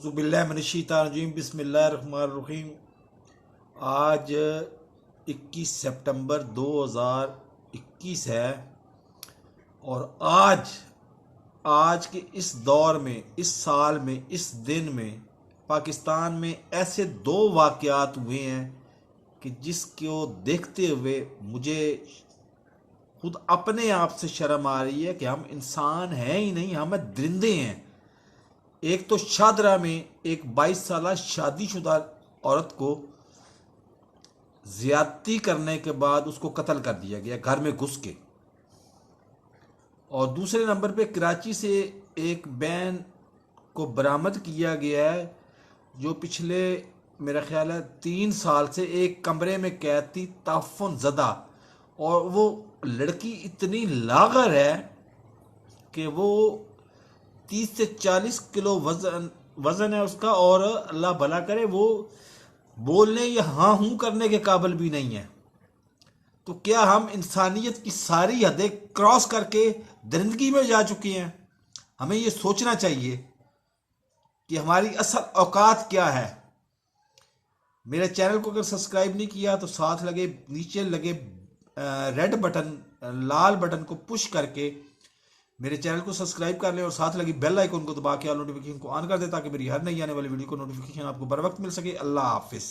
औज़ुबिल्लाहिमिनश्शैतानिर्रजीम बिस्मिल्लाहिर्रहमानिर्रहीम। आज 21 सितंबर 2021 है और आज के इस दौर में, इस साल में, इस दिन में पाकिस्तान में ऐसे दो वाक़यात हुए हैं कि जिसको देखते हुए मुझे खुद अपने आप से शर्म आ रही है कि हम इंसान हैं ही नहीं, हम दरिंदे हैं। एक तो शादरा में एक 22 साल शादीशुदा औरत को ज्यादती करने के बाद उसको कत्ल कर दिया गया घर में घुस के। और दूसरे नंबर पे कराची से एक बैन को बरामद किया गया है जो पिछले मेरा ख्याल है 3 साल से एक कमरे में कैद थी, ताफ़ुन ज़दा। और वो लड़की इतनी लागर है कि वो 30 से 40 किलो वजन है उसका, और अल्लाह भला करे वो बोलने या हाँ हूं करने के काबिल भी नहीं है। तो क्या हम इंसानियत की सारी हदें क्रॉस करके दरिंदगी में जा चुके हैं? हमें ये सोचना चाहिए कि हमारी असल औकात क्या है। मेरे चैनल को अगर सब्सक्राइब नहीं किया तो साथ लगे नीचे लगे रेड बटन, लाल बटन को पुश करके मेरे चैनल को सब्सक्राइब कर ले और साथ लगी बेल आइकन को दबा के ऑल नोटिफिकेशन को ऑन कर दे ताकि मेरी हर नई आने वाली वीडियो को नोटिफिकेशन आपको बर वक्त मिल सके। अल्लाह हाफिज।